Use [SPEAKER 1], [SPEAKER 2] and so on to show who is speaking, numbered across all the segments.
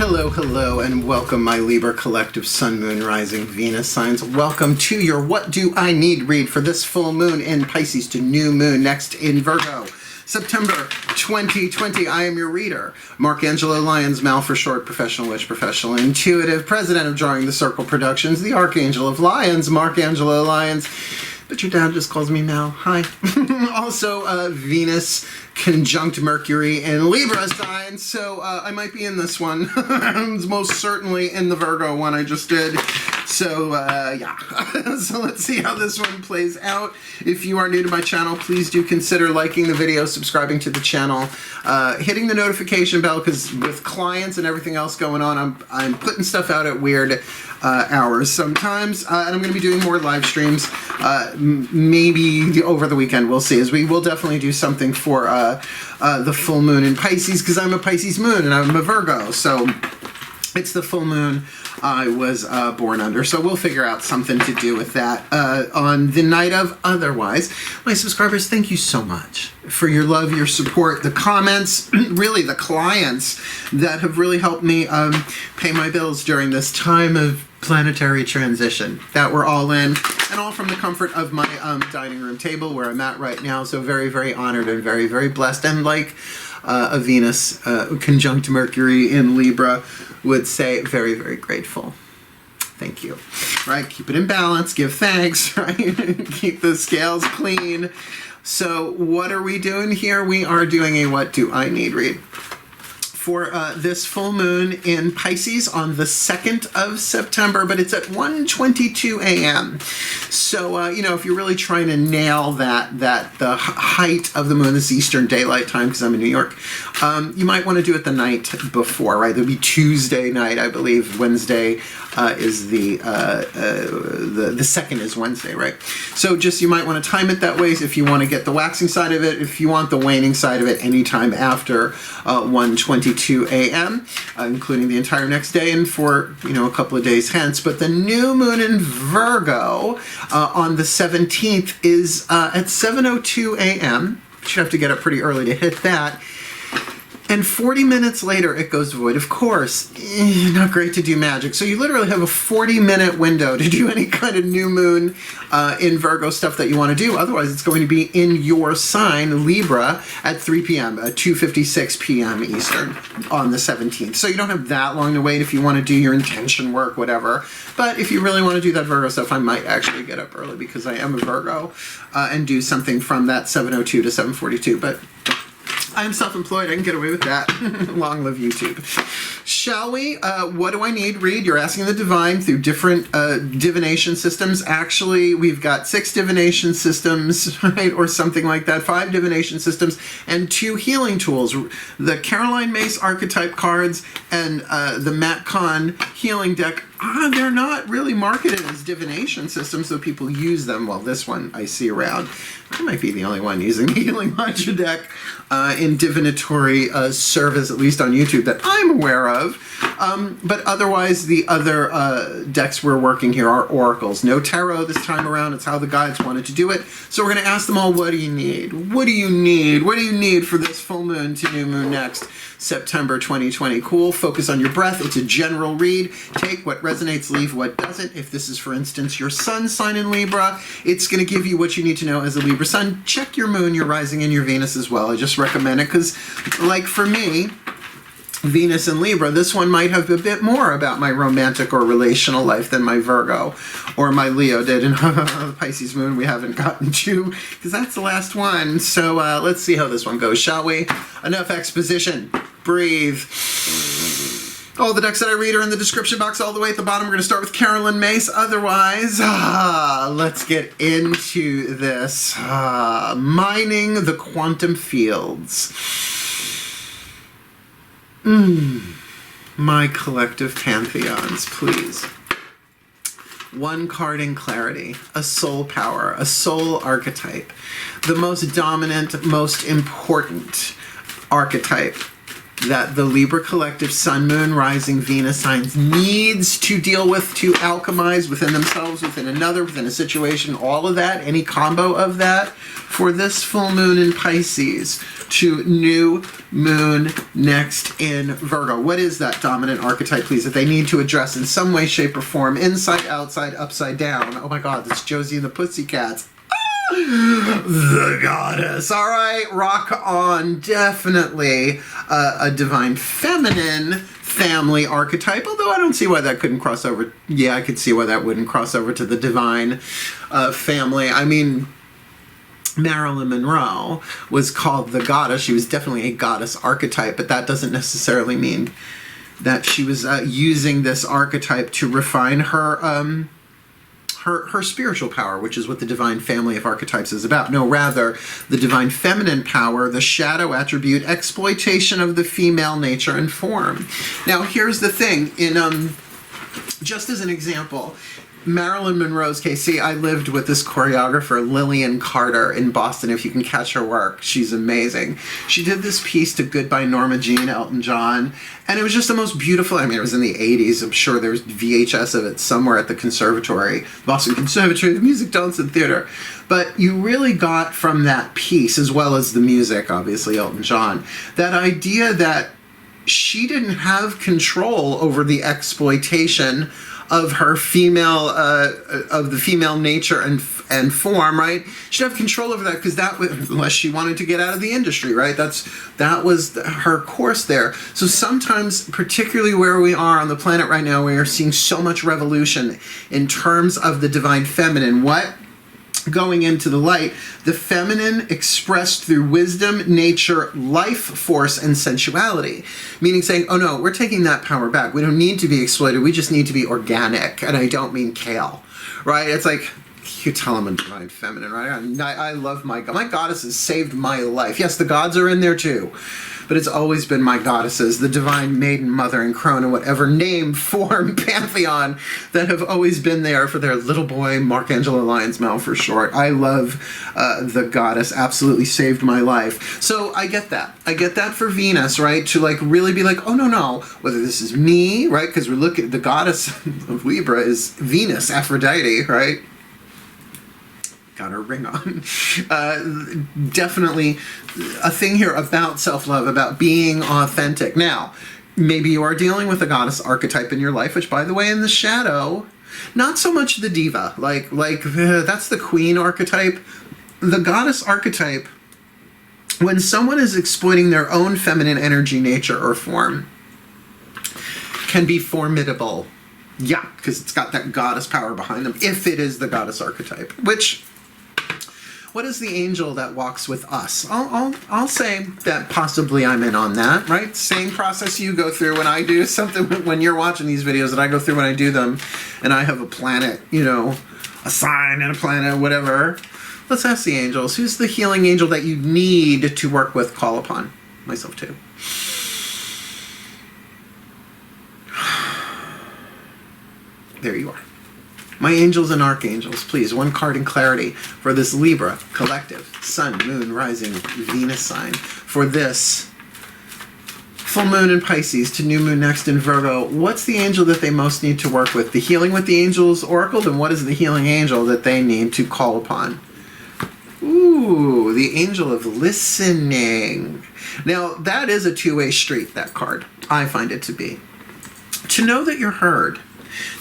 [SPEAKER 1] Hello, hello, and welcome, my Libra collective Sun, Moon, Rising, Venus signs. Welcome to your What Do I Need read for this full moon in Pisces to new moon next in Virgo. September 2020, I am your reader. Angelo, Lyons, Mal for short, professional witch, professional intuitive, president of DrawingTheCircle Productions, the Archangel of Lyons, Angelo Lyons. But your dad just calls me Mal. Hi. Also, Venus conjunct Mercury in Libra sign, so I might be in this one. Most certainly in the Virgo one I just did. So, yeah. So let's see how this one plays out. If you are new to my channel, please do consider liking the video, subscribing to the channel, hitting the notification bell, because with clients and everything else going on, I'm putting stuff out at weird hours sometimes, and I'm going to be doing more live streams, maybe over the weekend. We'll see, as we will definitely do something for the full moon in Pisces, because I'm a Pisces moon and I'm a Virgo, so it's the full moon I was born under, so we'll figure out something to do with that on the night of. Otherwise, my subscribers, thank you so much for your love, your support, the comments, really the clients that have really helped me pay my bills during this time of planetary transition that we're all in, and all from the comfort of my dining room table where I'm at right now. So very, very honored and very, very blessed, and like a Venus conjunct Mercury in Libra would say, very, very grateful. Thank you. Right? Keep it in balance. Give thanks. Right? Keep the scales clean. So what are we doing here? We are doing a What Do I Need read for this full moon in Pisces on the 2nd of September, but it's at 1:22 a.m. So, you know, if you're really trying to nail the height of the moon, this Eastern Daylight Time, because I'm in New York, you might want to do it the night before, right? It'll be Tuesday night, I believe. Wednesday is the 2nd is Wednesday, right? So just, you might want to time it that way if you want to get the waxing side of it. If you want the waning side of it, anytime after 1:22 a.m., including the entire next day and for, you know, a couple of days hence. But the new moon in Virgo on the 17th is at 7:02 a.m. Should have to get up pretty early to hit that. And 40 minutes later, it goes void. Of course, not great to do magic. So you literally have a 40-minute window to do any kind of new moon in Virgo stuff that you want to do. Otherwise, it's going to be in your sign, Libra, at 3 p.m., 2:56 p.m. Eastern on the 17th. So you don't have that long to wait if you want to do your intention work, whatever. But if you really want to do that Virgo stuff, I might actually get up early because I am a Virgo and do something from that 7:02 to 7:42. But I'm self-employed. I can get away with that. Long live YouTube. Shall we? What do I need? Read. You're asking the divine through different divination systems. Actually, we've got 6 divination systems, right? Or something like that. 5 divination systems and 2 healing tools. The Caroline Myss archetype cards and the Matt Kahn healing deck. They're not really marketed as divination systems, though people use them. Well, this one I see around. I might be the only one using the Healing Mantra deck in divinatory service, at least on YouTube, that I'm aware of. But otherwise, the other decks we're working here are oracles. No tarot this time around. It's how the guides wanted to do it. So we're going to ask them all, what do you need? What do you need? What do you need for this full moon to new moon next September 2020? Cool. Focus on your breath. It's a general read. Take what resonates, leave what doesn't. If this is, for instance, your sun sign in Libra, it's going to give you what you need to know as a Libra sun. Check your moon, your rising, and your Venus as well. I just recommend it because, like for me, Venus and Libra, this one might have a bit more about my romantic or relational life than my Virgo or my Leo did. And the Pisces moon we haven't gotten to, because that's the last one. So let's see how this one goes, shall we? Enough exposition. Breathe. All the decks that I read are in the description box all the way at the bottom. We're going to start with Caroline Myss. Otherwise, let's get into this. Mining the quantum fields. My collective pantheons, please. One card in clarity, a soul power, a soul archetype, the most dominant, most important archetype that the Libra collective Sun, Moon, Rising, Venus signs needs to deal with, to alchemize within themselves, within another, within a situation, all of that, any combo of that, for this full moon in Pisces to new moon next in Virgo. What is that dominant archetype, please, that they need to address in some way, shape, or form, inside, outside, upside down? Oh my God, that's Josie and the Pussycats. The goddess. All right, rock on. Definitely a divine feminine family archetype, although I don't see why that couldn't cross over. Yeah, I could see why that wouldn't cross over to the divine family. I mean, Marilyn Monroe was called the goddess. She was definitely a goddess archetype, but that doesn't necessarily mean that she was using this archetype to refine her her spiritual power, which is what the divine family of archetypes is about. No, rather, the divine feminine power, the shadow attribute, exploitation of the female nature and form. Now, here's the thing. In just as an example, Marilyn Monroe's case, see, I lived with this choreographer, Lillian Carter, in Boston. If you can catch her work, she's amazing. She did this piece to Goodbye Norma Jean, Elton John, and it was just the most beautiful. I mean, it was in the 80s. I'm sure there's VHS of it somewhere at the conservatory, Boston Conservatory, the Music, Dance, and Theater. But you really got from that piece, as well as the music, obviously, Elton John, that idea that she didn't have control over the exploitation of her female, of the female nature and form, right? She'd have control over that because that, unless she wanted to get out of the industry, right? That was her course there. So sometimes, particularly where we are on the planet right now, we are seeing so much revolution in terms of the divine feminine. What? Going into the light, the feminine expressed through wisdom, nature, life force, and sensuality. Meaning saying, oh no, we're taking that power back. We don't need to be exploited. We just need to be organic. And I don't mean kale, right? It's like, you tell them a divine feminine, right? I love my goddesses saved my life. Yes, the gods are in there too. But it's always been my goddesses, the divine maiden, mother, and crone, and whatever name, form, pantheon that have always been there for their little boy, Angelo Lyons, Mel for short. I love the goddess, absolutely saved my life. So I get that. I get that for Venus, right? To like really be like, oh no, whether this is me, right? Because we're looking at the goddess of Libra is Venus, Aphrodite, right? Got her ring on. Definitely a thing here about self-love, about being authentic. Now, maybe you are dealing with a goddess archetype in your life, which, by the way, in the shadow, not so much the diva, like that's the queen archetype. The goddess archetype, when someone is exploiting their own feminine energy, nature, or form, can be formidable. Yeah, because it's got that goddess power behind them, if it is the goddess archetype, which... What is the angel that walks with us? I'll say that possibly I'm in on that, right? Same process you go through when I do something, when you're watching these videos that I go through when I do them, and I have a planet, you know, a sign and a planet, whatever. Let's ask the angels. Who's the healing angel that you need to work with, call upon? Myself too. There you are. My angels and archangels, please, one card in clarity for this Libra collective, Sun, Moon, Rising, Venus sign. For this full moon in Pisces to new moon next in Virgo, what's the angel that they most need to work with? The Healing with the Angels Oracle, then what is the healing angel that they need to call upon? Ooh, the angel of listening. Now, that is a two-way street, that card. I find it to be. To know that you're heard.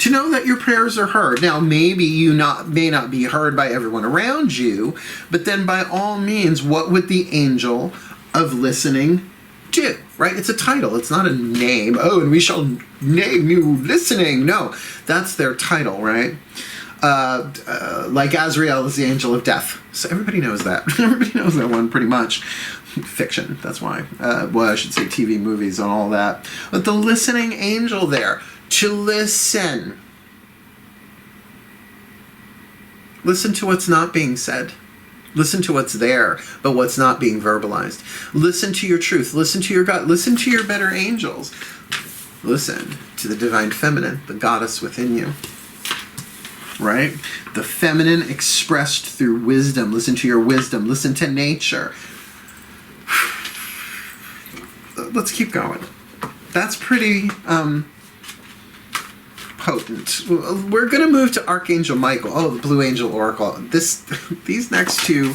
[SPEAKER 1] To know that your prayers are heard. Now, maybe you may not be heard by everyone around you, but then by all means, what would the angel of listening do? Right? It's a title. It's not a name. Oh, and we shall name you listening. No, that's their title, right? Like Azrael is the angel of death. So everybody knows that. Everybody knows that one pretty much. Fiction, that's why. Well, I should say TV, movies, and all that. But the listening angel there. To listen. Listen to what's not being said. Listen to what's there, but what's not being verbalized. Listen to your truth. Listen to your gut. Listen to your better angels. Listen to the divine feminine, the goddess within you. Right? The feminine expressed through wisdom. Listen to your wisdom. Listen to nature. let's keep going. That's pretty potent. We're going to move to Archangel Michael. Oh, the Blue Angel Oracle. These next two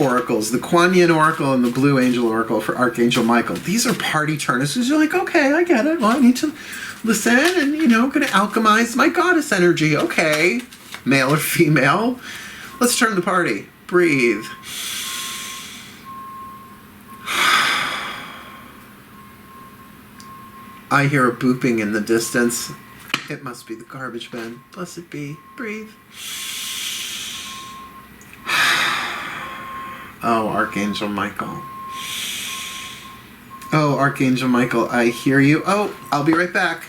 [SPEAKER 1] oracles, the Kuan Yin Oracle and the Blue Angel Oracle for Archangel Michael, these are party turners. Because you're like, okay, I get it. Well, I need to listen and, going to alchemize my goddess energy. Okay, male or female. Let's turn the party. Breathe. I hear a booping in the distance. It must be the garbage bin. Blessed be. Breathe. Oh, Archangel Michael. Oh, Archangel Michael, I hear you. Oh, I'll be right back.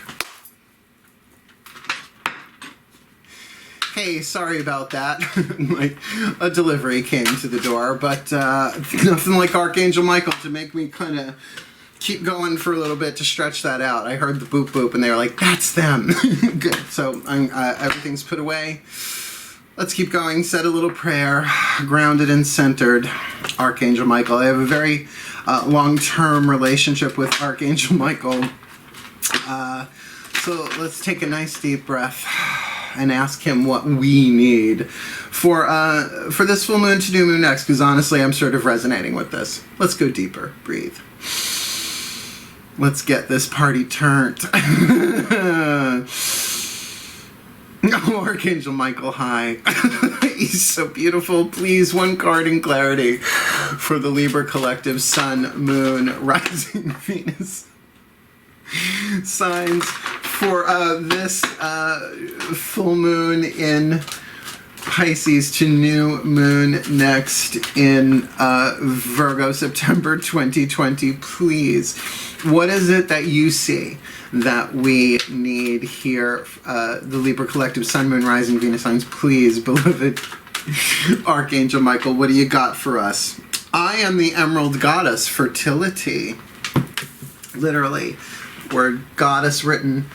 [SPEAKER 1] Hey, sorry about that. A delivery came to the door, but nothing like Archangel Michael to make me kind of keep going for a little bit to stretch that out. I heard the boop boop, and they were like, that's them. Good. So everything's put away. Let's keep going. Said a little prayer. Grounded and centered. Archangel Michael. I have a very long-term relationship with Archangel Michael. So let's take a nice deep breath and ask him what we need for this full moon to new moon next, because honestly, I'm sort of resonating with this. Let's go deeper. Breathe. Let's get this party turned. Oh, Archangel Michael, hi. He's so beautiful. Please, one card in clarity for the Libra Collective Sun, Moon, Rising, Venus signs for this full moon in Pisces to new moon next in Virgo, September 2020. Please, what is it that you see that we need here? The Libra Collective Sun, Moon, Rising, Venus signs. Please, beloved Archangel Michael, what do you got for us? I am the Emerald Goddess, Fertility. Literally, word goddess written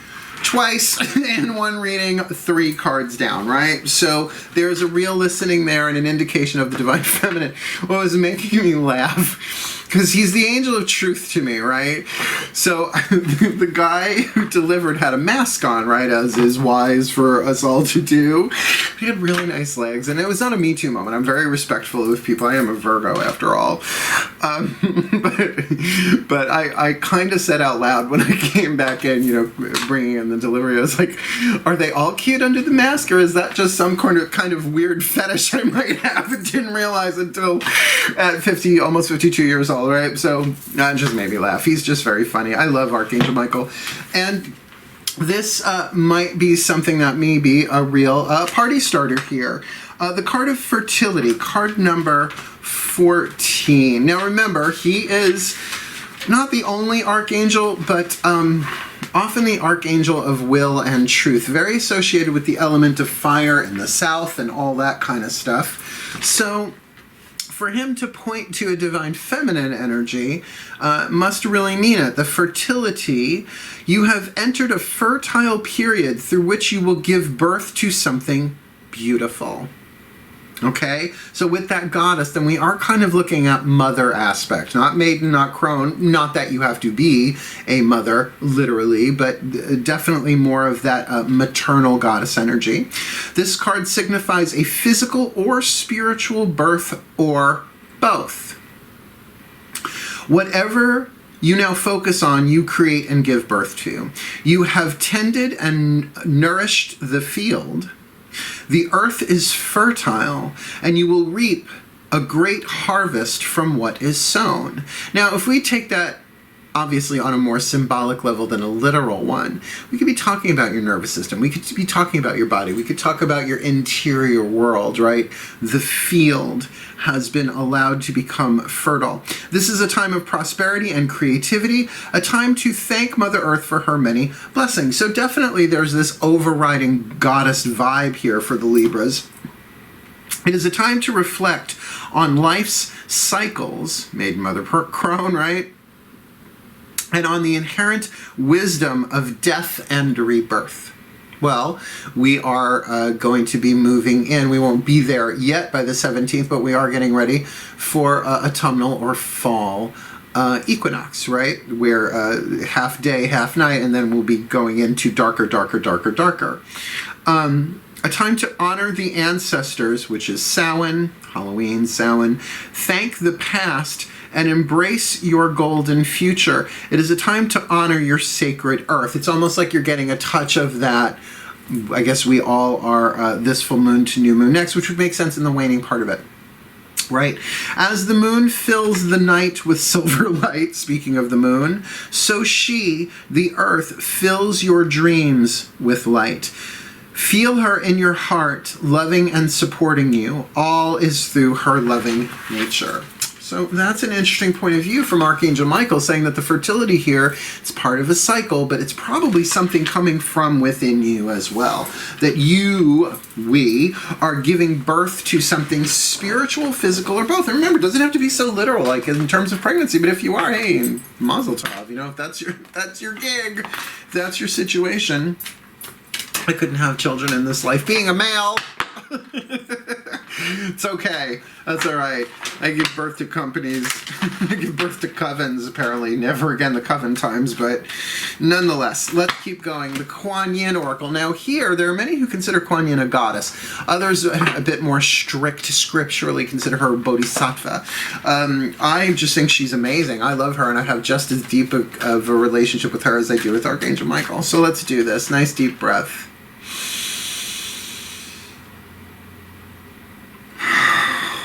[SPEAKER 1] twice in one reading, 3 cards down, right? So there's a real listening there and an indication of the Divine Feminine. What was making me laugh, because he's the angel of truth to me, right? So the guy who delivered had a mask on, right, as is wise for us all to do. He had really nice legs, and it was not a Me Too moment. I'm very respectful of people. I am a Virgo, after all. But I kind of said out loud when I came back in, bringing in the delivery, I was like, are they all cute under the mask, or is that just some kind of weird fetish I might have and didn't realize until at almost 52 years old, right? So that just made me laugh. He's just very funny. I love Archangel Michael. And this might be something that may be a real party starter here. The card of Fertility, card number 14. Now remember, he is not the only archangel, but often the archangel of will and truth, very associated with the element of fire in the south and all that kind of stuff. So for him to point to a divine feminine energy must really mean it. The fertility, you have entered a fertile period through which you will give birth to something beautiful. Okay, so with that goddess, then we are kind of looking at mother aspect, not maiden, not crone, not that you have to be a mother, literally, but definitely more of that maternal goddess energy. This card signifies a physical or spiritual birth or both. Whatever you now focus on, you create and give birth to. You have tended and nourished the field. The earth is fertile, and you will reap a great harvest from what is sown. Now, if we take that obviously on a more symbolic level than a literal one, we could be talking about your nervous system. We could be talking about your body. We could talk about your interior world, right? The field has been allowed to become fertile. This is a time of prosperity and creativity, a time to thank Mother Earth for her many blessings. So definitely there's this overriding goddess vibe here for the Libras. It is a time to reflect on life's cycles, Maiden, Mother, Crone, right? And on the inherent wisdom of death and rebirth. Well, we are going to be moving in. We won't be there yet by the 17th, but we are getting ready for autumnal or fall equinox, right? Where half day, half night, and then we'll be going into darker, darker, darker, darker. A time to honor the ancestors, which is Samhain, Halloween, Samhain. Thank the past and embrace your golden future. It is a time to honor your sacred earth. It's almost like you're getting a touch of that. I guess we all are this full moon to new moon next, which would make sense in the waning part of it. Right? As the moon fills the night with silver light, speaking of the moon, so she, the earth, fills your dreams with light. Feel her in your heart, loving and supporting you. All is through her loving nature. So that's an interesting point of view from Archangel Michael, saying that the fertility here is part of a cycle, but it's probably something coming from within you as well. That we are giving birth to something spiritual, physical, or both. And remember, it doesn't have to be so literal, like in terms of pregnancy, but if you are, hey, mazel tov, you know, if that's your gig, if that's your situation. I couldn't have children in this life being a male. It's okay. That's all right. I give birth to companies. I give birth to covens, apparently. Never again the coven times, but nonetheless, let's keep going. The Kuan Yin Oracle. Now here, there are many who consider Kuan Yin a goddess. Others, a bit more strict scripturally, consider her a bodhisattva. I just think she's amazing. I love her, and I have just as deep of a relationship with her as I do with Archangel Michael. So let's do this. Nice deep breath.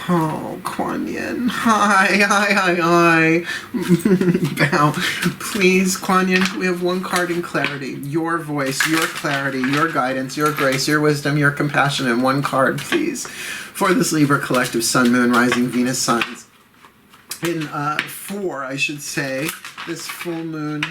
[SPEAKER 1] Oh, Kuan Yin. Hi. Bow. Please, Kuan Yin, we have one card in clarity. Your voice, your clarity, your guidance, your grace, your wisdom, your compassion, and one card, please, for this Libra collective Sun, Moon, Rising, Venus, Suns. For, I should say, this full moon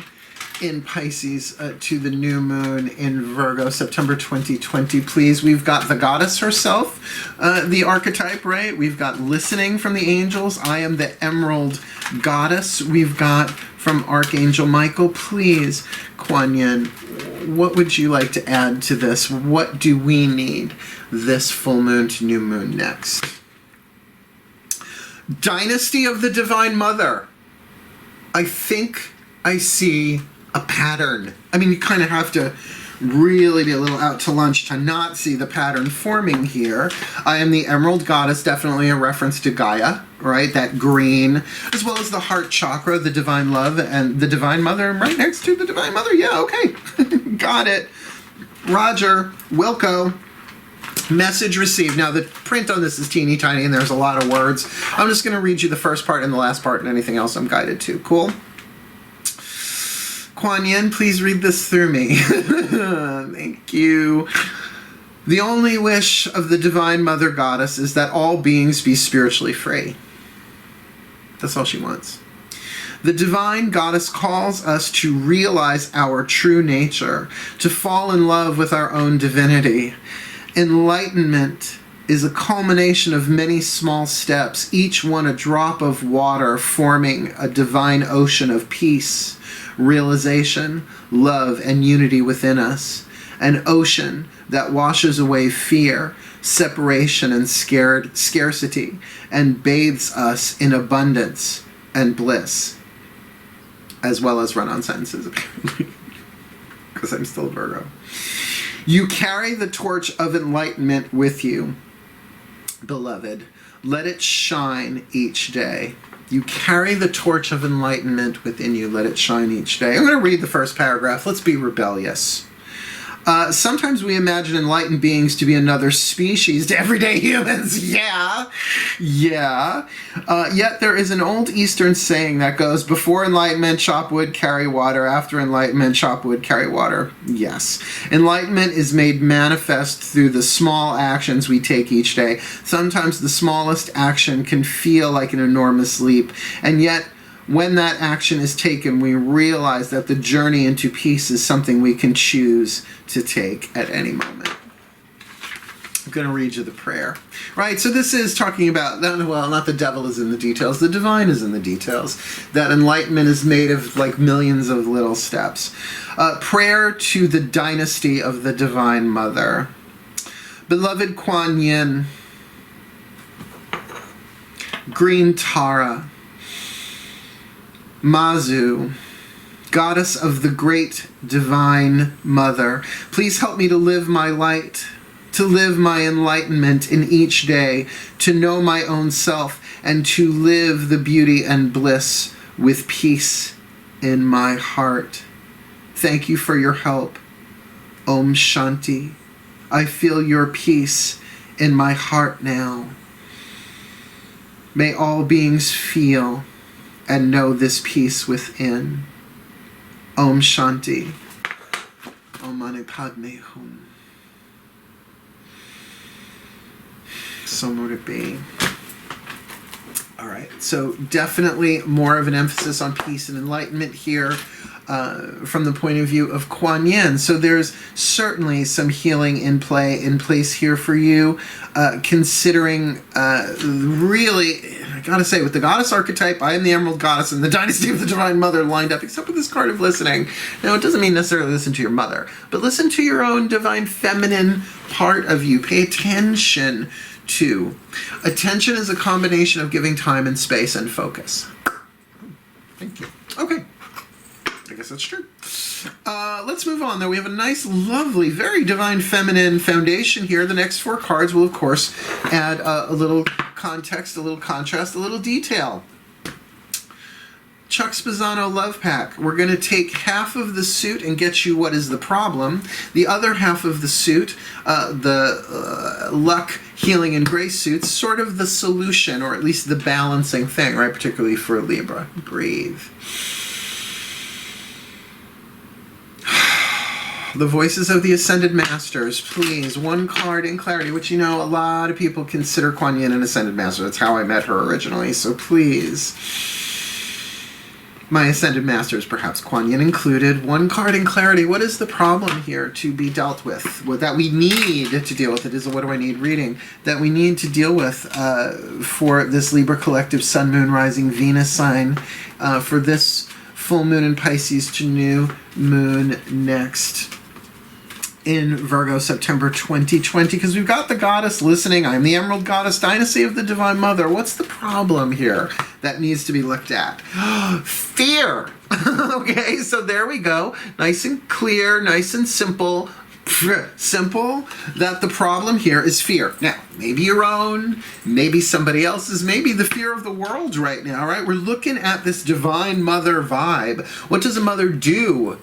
[SPEAKER 1] in Pisces to the new moon in Virgo, September 2020, please. We've got the goddess herself, the archetype, right? We've got listening from the angels. I am the emerald goddess. We've got from Archangel Michael, please, Kuan Yin, what would you like to add to this? What do we need this full moon to new moon next? Dynasty of the Divine Mother. I think I see a pattern. I mean, you kind of have to really be a little out to lunch to not see the pattern forming here. I am the Emerald Goddess, definitely a reference to Gaia, right? That green, as well as the heart chakra, the Divine Love, and the Divine Mother right next to the Divine Mother. Yeah, okay. Got it. Roger. Wilco. Message received. Now, the print on this is teeny tiny, and there's a lot of words. I'm just going to read you the first part and the last part, and anything else I'm guided to. Cool? Kuan Yin, please read this through me. Thank you. The only wish of the Divine Mother Goddess is that all beings be spiritually free. That's all she wants. The Divine Goddess calls us to realize our true nature, to fall in love with our own divinity. Enlightenment is a culmination of many small steps, each one a drop of water forming a divine ocean of peace, realization, love, and unity within us. An ocean that washes away fear, separation, and scarcity, and bathes us in abundance and bliss, as well as run-on sentences, apparently, because I'm still Virgo. You carry the torch of enlightenment with you, beloved. Let it shine each day. You carry the torch of enlightenment within you. Let it shine each day. I'm going to read the first paragraph. Let's be rebellious. Sometimes we imagine enlightened beings to be another species to everyday humans. Yeah. Yet there is an old Eastern saying that goes, before enlightenment, chop wood, carry water. After enlightenment, chop wood, carry water. Yes. Enlightenment is made manifest through the small actions we take each day. Sometimes the smallest action can feel like an enormous leap, and yet when that action is taken, we realize that the journey into peace is something we can choose to take at any moment. I'm going to read you the prayer. Right, so this is talking about, well, not the devil is in the details, the divine is in the details. That enlightenment is made of like millions of little steps. Prayer to the dynasty of the Divine Mother. Beloved Kuan Yin, Green Tara, Mazu, Goddess of the Great Divine Mother, please help me to live my light, to live my enlightenment in each day, to know my own self, and to live the beauty and bliss with peace in my heart. Thank you for your help. Om Shanti. I feel your peace in my heart now. May all beings feel and know this peace within. Om Shanti. Om Mani Padme Hum. So mote it be. All right, so definitely more of an emphasis on peace and enlightenment here from the point of view of Kuan Yin. So there's certainly some healing in place here for you, considering really, I gotta say, with the goddess archetype, I am the Emerald Goddess and the Dynasty of the Divine Mother lined up, except with this card of listening. Now, it doesn't mean necessarily listen to your mother, but listen to your own divine feminine part of you. Pay attention to. Attention is a combination of giving time and space and focus. Thank you. Okay. I guess that's true. Let's move on, though. We have a nice, lovely, very divine feminine foundation here. The next 4 cards will, of course, add a little context, a little contrast, a little detail. Chuck Spezzano Love Pack. We're going to take half of the suit and get you what is the problem. The other half of the suit, the luck, healing, and grace suits, sort of the solution, or at least the balancing thing, right? Particularly for Libra. Breathe. The voices of the Ascended Masters, please. 1 card in clarity, which, you know, a lot of people consider Kuan Yin an Ascended Master. That's how I met her originally, so please. My Ascended Masters, perhaps Kuan Yin included. 1 card in clarity. What is the problem here to be dealt with? What that we need to deal with? It is a what do I need reading. That we need to deal with for this Libra Collective Sun, Moon, Rising, Venus sign. For this full moon in Pisces to new moon next in Virgo, September 2020, because we've got the goddess listening. I'm the Emerald Goddess, Dynasty of the Divine Mother. What's the problem here that needs to be looked at? Fear! Okay, so there we go. Nice and clear, nice and simple. Simple, that the problem here is fear. Now, maybe your own, maybe somebody else's, maybe the fear of the world right now, right? We're looking at this Divine Mother vibe. What does a mother do?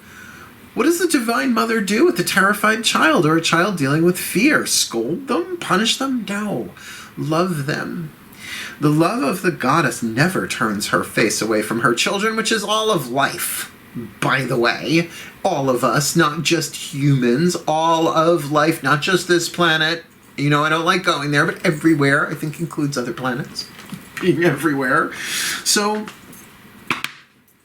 [SPEAKER 1] What does the Divine Mother do with a terrified child or a child dealing with fear? Scold them? Punish them? No. Love them. The love of the goddess never turns her face away from her children, which is all of life. By the way, all of us, not just humans, all of life, not just this planet. You know, I don't like going there, but everywhere, I think, includes other planets. Being everywhere. So,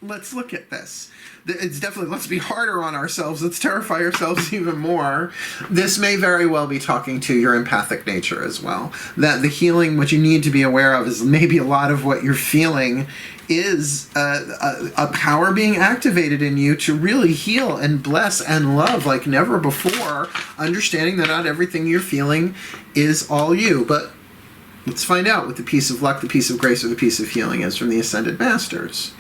[SPEAKER 1] let's look at this. It's definitely, let's be harder on ourselves. Let's terrify ourselves even more. This may very well be talking to your empathic nature as well. That the healing, what you need to be aware of is maybe a lot of what you're feeling is a power being activated in you to really heal and bless and love like never before, understanding that not everything you're feeling is all you. But let's find out what the piece of luck, the piece of grace, or the piece of healing is from the Ascended Masters.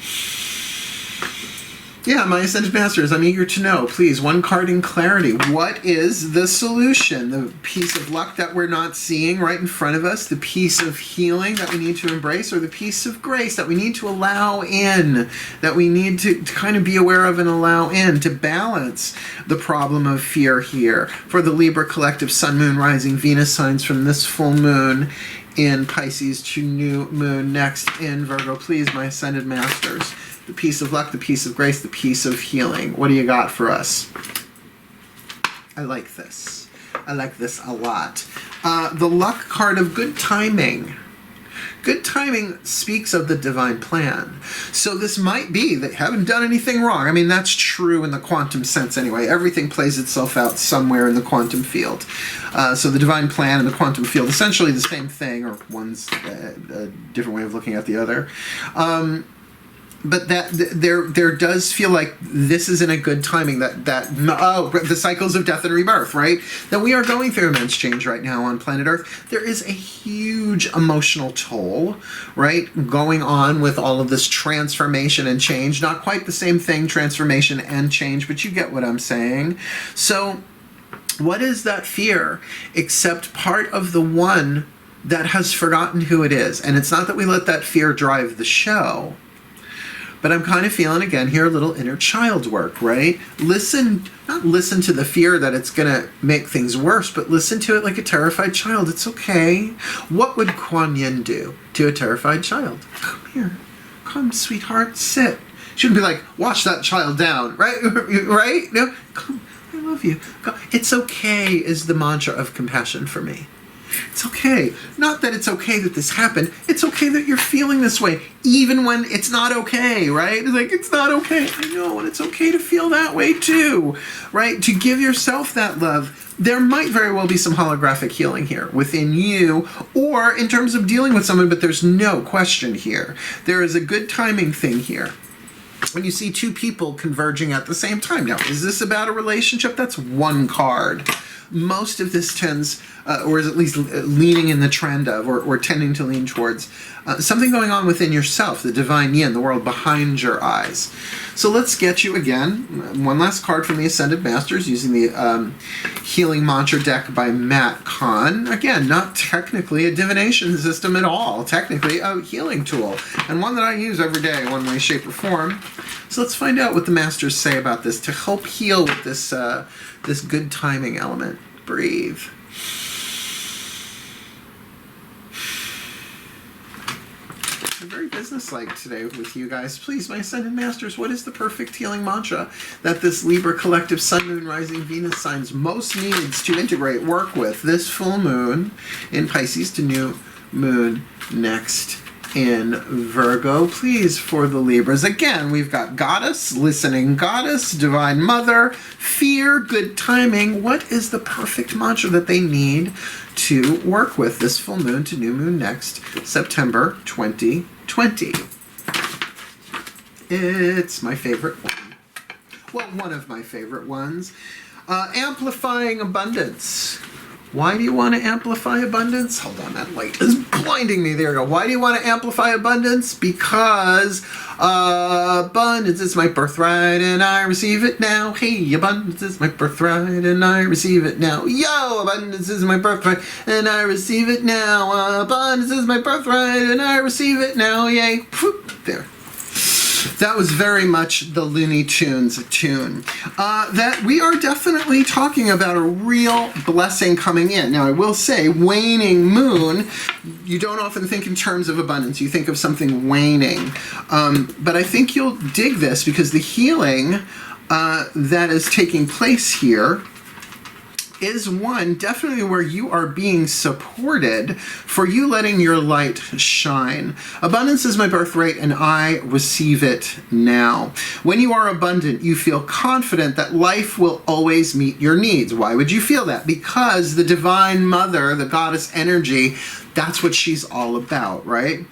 [SPEAKER 1] Yeah, my Ascended Masters, I'm eager to know. Please, 1 card in clarity. What is the solution? The piece of luck that we're not seeing right in front of us, the piece of healing that we need to embrace, or the piece of grace that we need to allow in, that we need to kind of be aware of and allow in to balance the problem of fear here. For the Libra Collective Sun, Moon, Rising, Venus signs from this full moon in Pisces to new moon next in Virgo. Please, my Ascended Masters. The piece of luck, the piece of grace, the piece of healing. What do you got for us? I like this. I like this a lot. The luck card of good timing. Good timing speaks of the divine plan. So this might be that you haven't done anything wrong. I mean, that's true in the quantum sense anyway. Everything plays itself out somewhere in the quantum field. So the divine plan and the quantum field, essentially the same thing, or one's a different way of looking at the other. but that there does feel like this is in a good timing, that the cycles of death and rebirth, right? That we are going through immense change right now on planet Earth. There is a huge emotional toll, right, going on with all of this transformation and change. Not quite the same thing, transformation and change, but you get what I'm saying. So what is that fear except part of the one that has forgotten who it is? And it's not that we let that fear drive the show, but I'm kind of feeling, again, here a little inner child work, right? Not listen to the fear that it's going to make things worse, but listen to it like a terrified child. It's okay. What would Kuan Yin do to a terrified child? Come here. Come, sweetheart, sit. She wouldn't be like, wash that child down, right? Right? No, come, I love you. Come. It's okay is the mantra of compassion for me. It's okay. Not that it's okay that this happened. It's okay that you're feeling this way, even when it's not okay, right? It's like, it's not okay. I know, and it's okay to feel that way too, right? To give yourself that love. There might very well be some holographic healing here within you, or in terms of dealing with someone, but there's no question here. There is a good timing thing here. When you see two people converging at the same time. Now, is this about a relationship? That's one card. Most of this tends, or is at least leaning in the trend of, or tending to lean towards, something going on within yourself, the divine yin, the world behind your eyes. So let's get you, again, one last card from the Ascended Masters using the Healing Mantra deck by Matt Kahn. Again, not technically a divination system at all, technically a healing tool, and one that I use every day, one way, shape, or form. So let's find out what the Masters say about this to help heal with this, this good timing element. Breathe. I'm very businesslike today with you guys. Please, my Ascended Masters, what is the perfect healing mantra that this Libra collective Sun, Moon, Rising, Venus signs most needs to integrate, work with this full moon in Pisces to new moon next in Virgo? Please, for the Libras. Again, we've got Goddess, Listening Goddess, Divine Mother, Fear, Good Timing. What is the perfect mantra that they need to work with this full moon to new moon next September 2020? It's my favorite one. Well, one of my favorite ones. Amplifying abundance. Why do you want to amplify abundance? Hold on, that light is blinding me. There we go. Why do you want to amplify abundance? Because abundance is my birthright and I receive it now. Hey, abundance is my birthright and I receive it now. Yo, abundance is my birthright and I receive it now. Abundance is my birthright and I receive it now. Yay. There. That was very much the Looney Tunes tune. That we are definitely talking about a real blessing coming in. Now, I will say, waning moon, you don't often think in terms of abundance. You think of something waning. But I think you'll dig this because the healing that is taking place here is one definitely where you are being supported for you letting your light shine. Abundance is my birthright and I receive it now. When you are abundant, you feel confident that life will always meet your needs. Why would you feel that? Because the Divine Mother, the goddess energy, that's what she's all about, right?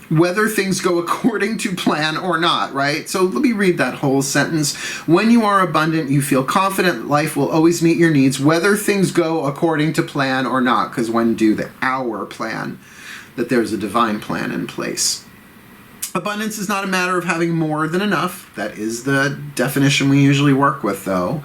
[SPEAKER 1] Whether things go according to plan or not, right? So let me read that whole sentence. When you are abundant, you feel confident life will always meet your needs, whether things go according to plan or not, because when do our plan, that there's a divine plan in place. Abundance is not a matter of having more than enough. That is the definition we usually work with, though.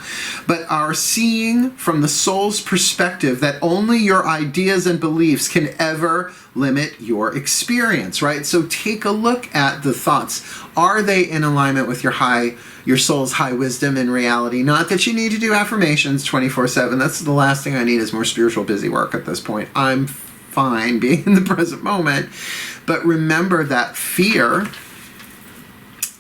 [SPEAKER 1] But our seeing from the soul's perspective that only your ideas and beliefs can ever limit your experience, right? So take a look at the thoughts. Are they in alignment with your soul's high wisdom and reality? Not that you need to do affirmations 24/7. That's the last thing I need is more spiritual busy work at this point. I'm fine being in the present moment. But remember that fear,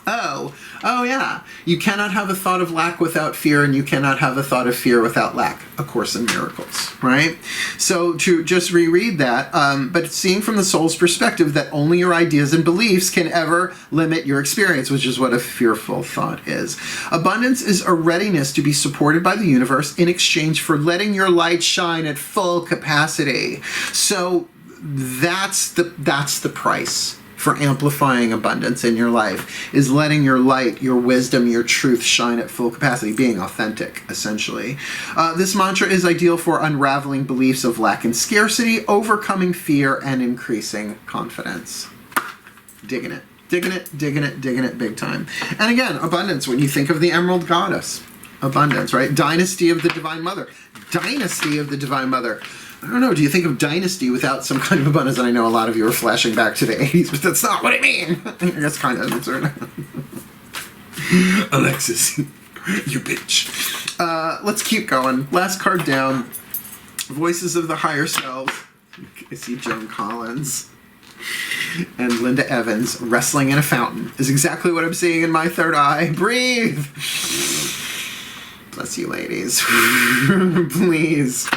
[SPEAKER 1] oh yeah, you cannot have a thought of lack without fear, and you cannot have a thought of fear without lack. A Course in Miracles, right? So to just reread that, but seeing from the soul's perspective that only your ideas and beliefs can ever limit your experience, which is what a fearful thought is. Abundance is a readiness to be supported by the universe in exchange for letting your light shine at full capacity. So that's the price for amplifying abundance in your life is letting your light, your wisdom, your truth shine at full capacity, being authentic, essentially. This mantra is ideal for unraveling beliefs of lack and scarcity, overcoming fear, and increasing confidence. Digging it. Digging it, digging it, digging it big time. And again, abundance, when you think of the Emerald Goddess. Abundance, right? Dynasty of the Divine Mother. Dynasty of the Divine Mother. I don't know, do you think of dynasty without some kind of abundance? And I know a lot of you are flashing back to the 80s, but that's not what I mean. I guess kind of. Alexis, you bitch. Let's keep going. Last card down. Voices of the Higher Selves. I see Joan Collins and Linda Evans wrestling in a fountain is exactly what I'm seeing in my third eye. Breathe. Bless you, ladies. Please.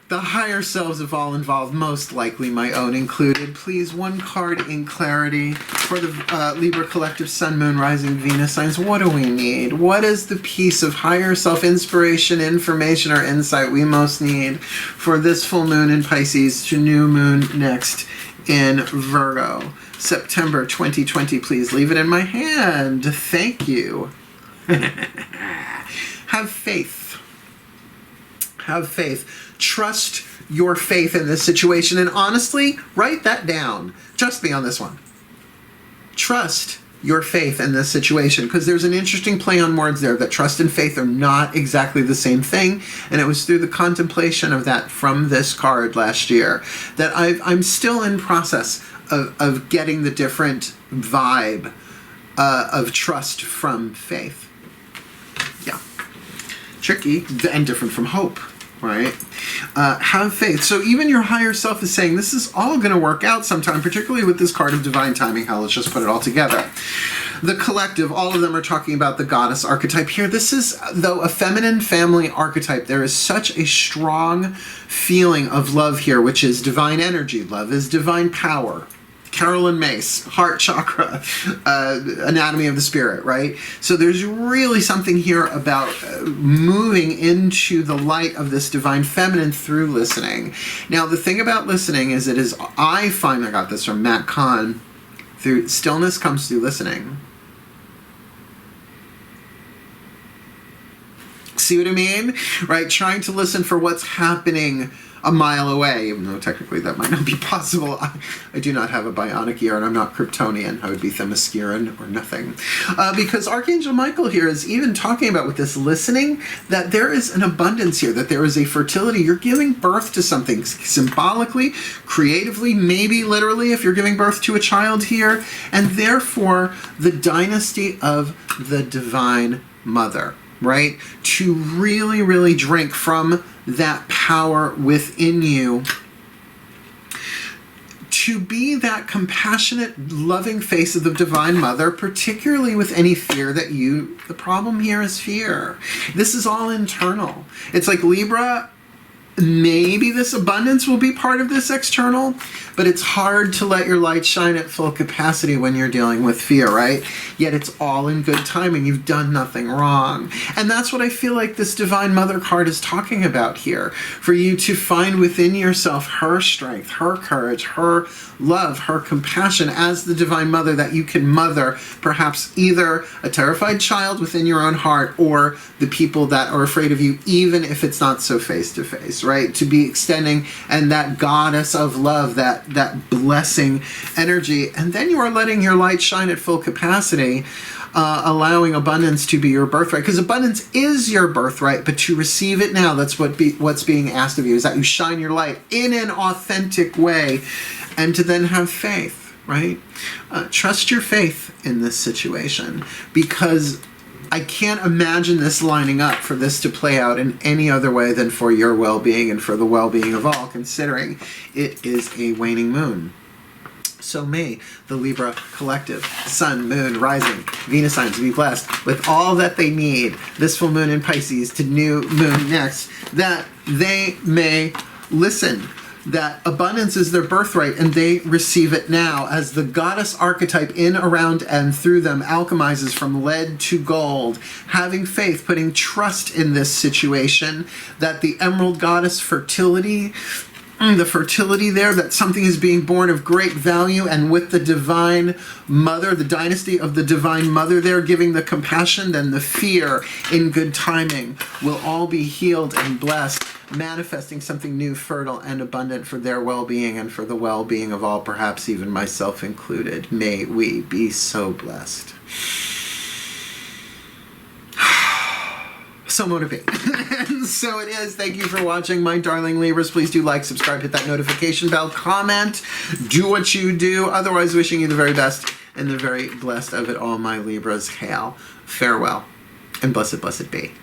[SPEAKER 1] The higher selves of all involved, most likely my own included. Please, one card in clarity for the Libra Collective Sun, Moon, Rising, Venus signs. What do we need? What is the piece of higher self inspiration, information, or insight we most need for this full moon in Pisces to new moon next in Virgo? September 2020, please leave it in my hand. Thank you. Have faith. Have faith. Trust your faith in this situation. And honestly, write that down. Trust me on this one. Trust your faith in this situation, because there's an interesting play on words there, that trust and faith are not exactly the same thing. And it was through the contemplation of that from this card last year that I'm still in process of getting the different vibe of trust from faith. Yeah. Tricky and different from hope. Right? Have faith. So even your higher self is saying this is all going to work out sometime, particularly with this card of divine timing. Hell, let's just put it all together. The collective, all of them are talking about the goddess archetype here. This is, though, a feminine family archetype. There is such a strong feeling of love here, which is divine energy. Love is divine power. Carolyn Mace, heart chakra, anatomy of the spirit, right? So there's really something here about moving into the light of this divine feminine through listening. Now, the thing about listening is I find, I got this from Matt Kahn, through stillness comes through listening. See what I mean? Right? Trying to listen for what's happening a mile away, even though technically that might not be possible. I do not have a bionic ear, and I'm not Kryptonian. I would be Themysciran or nothing. Because Archangel Michael here is even talking about, with this listening, that there is an abundance here, that there is a fertility. You're giving birth to something symbolically, creatively, maybe literally if you're giving birth to a child here, and therefore the dynasty of the Divine Mother, right? To really, really drink from that power within you, to be that compassionate, loving face of the Divine Mother, particularly with any fear that the problem here is fear. This is all internal. It's like Libra, maybe this abundance will be part of this external, but it's hard to let your light shine at full capacity when you're dealing with fear, right? Yet it's all in good timing. You've done nothing wrong. And that's what I feel like this Divine Mother card is talking about here. For you to find within yourself her strength, her courage, her love, her compassion as the Divine Mother, that you can mother perhaps either a terrified child within your own heart or the people that are afraid of you, even if it's not so face-to-face, right? To be extending, and that goddess of love, that blessing energy, and then you are letting your light shine at full capacity, allowing abundance to be your birthright, because abundance is your birthright. But to receive it now, that's what's being asked of you, is that you shine your light in an authentic way, and to then have faith, right? Trust your faith in this situation, because I can't imagine this lining up for this to play out in any other way than for your well-being and for the well-being of all, considering it is a waning moon. So may the Libra Collective, Sun, Moon, Rising, Venus signs be blessed with all that they need this full moon in Pisces to new moon next, that they may listen, that abundance is their birthright, and they receive it now as the goddess archetype in, around, and through them alchemizes from lead to gold, having faith, putting trust in this situation, that the Emerald Goddess Fertility, the fertility there, that something is being born of great value, and with the divine mother, the dynasty of the divine mother there giving the compassion, then the fear in good timing will all be healed and blessed, manifesting something new, fertile, and abundant for their well-being and for the well-being of all, perhaps even myself included. May we be so blessed. So motivating. And so it is. Thank you for watching, my darling Libras. Please do like, subscribe, hit that notification bell, comment, do what you do. Otherwise, wishing you the very best and the very blessed of it all, my Libras. Hail, farewell, and blessed, blessed be.